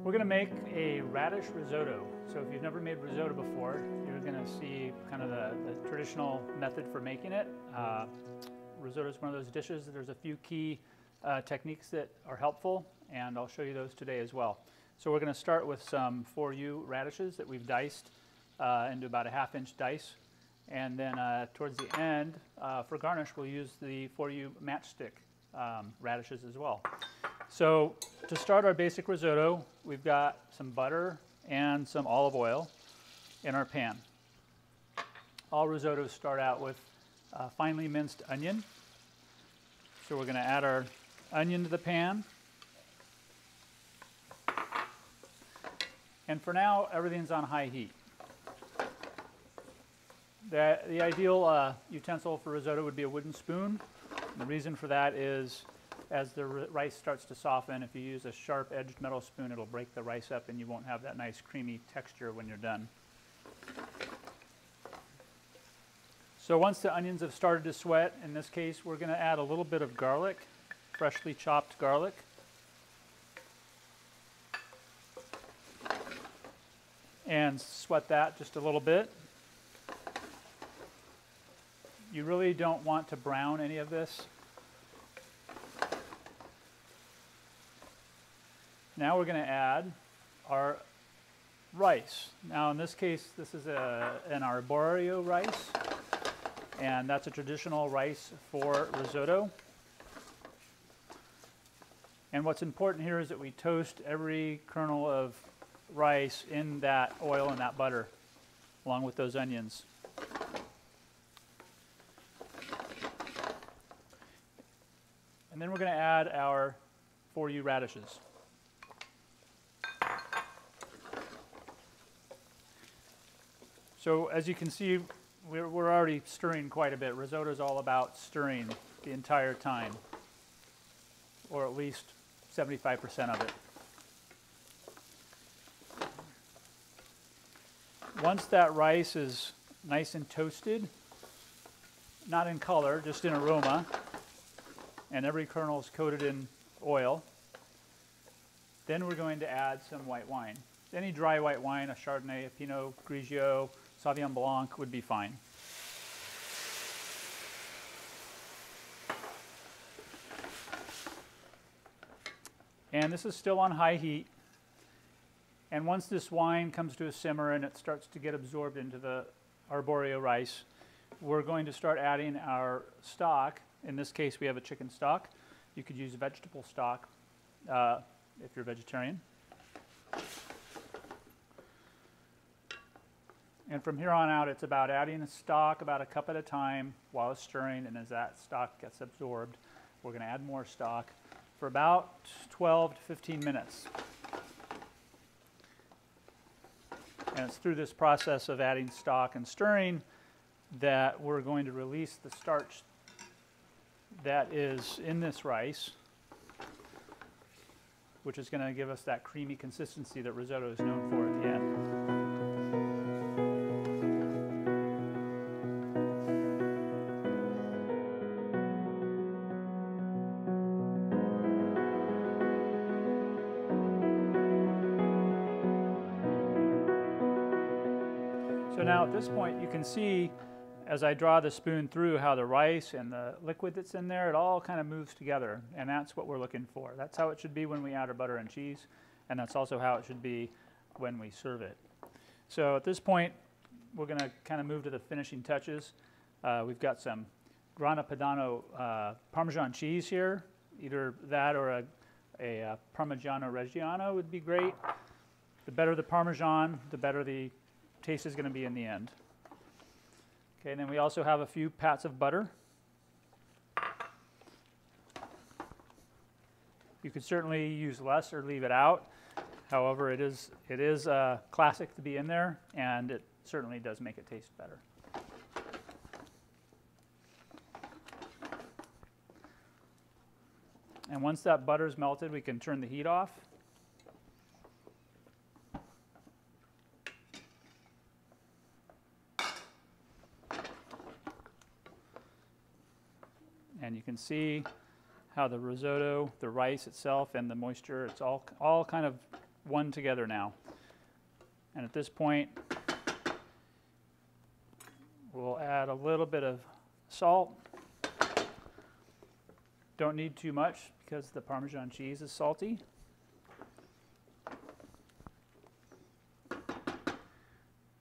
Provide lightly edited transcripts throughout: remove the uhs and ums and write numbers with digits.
We're going to make a radish risotto. So if you've never made risotto before, you're going to see kind of the traditional method for making it. Risotto is one of those dishes. There's a few key techniques that are helpful, and I'll show you those today as well. So we're going to start with some 4U radishes that we've diced into about a 1/2-inch dice. And then towards the end, for garnish, we'll use the 4U matchstick radishes as well. So to start our basic risotto, we've got some butter and some olive oil in our pan. All risottos start out with finely minced onion. So we're going to add our onion to the pan. And for now, everything's on high heat. The ideal utensil for risotto would be a wooden spoon. And the reason for that is as the rice starts to soften, if you use a sharp-edged metal spoon, it'll break the rice up and you won't have that nice creamy texture when you're done. So once the onions have started to sweat, in this case, we're going to add a little bit of garlic, freshly chopped garlic. And sweat that just a little bit. You really don't want to brown any of this. Now we're going to add our rice. Now in this case, this is an arborio rice, and that's a traditional rice for risotto. And what's important here is that we toast every kernel of rice in that oil and that butter, along with those onions. And then we're going to add our 4U radishes. So as you can see, we're already stirring quite a bit. Risotto is all about stirring the entire time, or at least 75% of it. Once that rice is nice and toasted, not in color, just in aroma, and every kernel is coated in oil, then we're going to add some white wine. Any dry white wine, a Chardonnay, a Pinot Grigio, Sauvignon Blanc would be fine. And this is still on high heat. And once this wine comes to a simmer and it starts to get absorbed into the arborio rice, we're going to start adding our stock. In this case, we have a chicken stock. You could use vegetable stock if you're vegetarian. And from here on out, it's about adding the stock about a cup at a time while it's stirring, and as that stock gets absorbed, we're going to add more stock for about 12 to 15 minutes. And it's through this process of adding stock and stirring that we're going to release the starch that is in this rice, which is going to give us that creamy consistency that risotto is known for at the end. So now at this point, you can see as I draw the spoon through how the rice and the liquid that's in there, it all kind of moves together, and that's what we're looking for. That's how it should be when we add our butter and cheese, and that's also how it should be when we serve it. So at this point, we're going to kind of move to the finishing touches. We've got some Grana Padano Parmesan cheese here. Either that or a Parmigiano Reggiano would be great. The better the Parmesan, the better the taste is going to be in the end. Okay, and then we also have a few pats of butter. You could certainly use less or leave it out. However, it is classic to be in there, and it certainly does make it taste better. And once that butter is melted, we can turn the heat off. And you can see how the risotto, the rice itself, and the moisture, it's all kind of one together now. And at this point, we'll add a little bit of salt. Don't need too much because the Parmesan cheese is salty.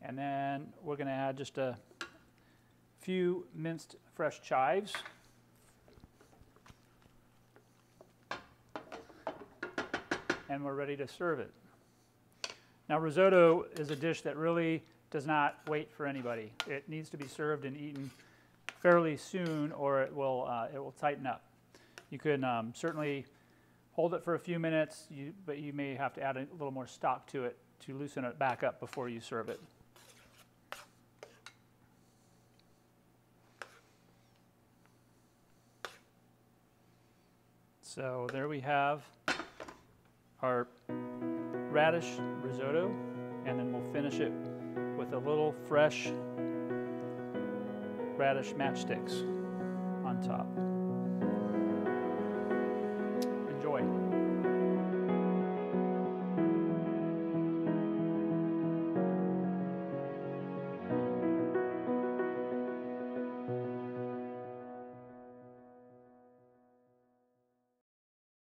And then we're going to add just a few minced fresh chives. And we're ready to serve it. Now, risotto is a dish that really does not wait for anybody. It needs to be served and eaten fairly soon, or it will tighten up. You can certainly hold it for a few minutes, but you may have to add a little more stock to it to loosen it back up before you serve it. So there we have our radish risotto, and then we'll finish it with a little fresh radish matchsticks on top.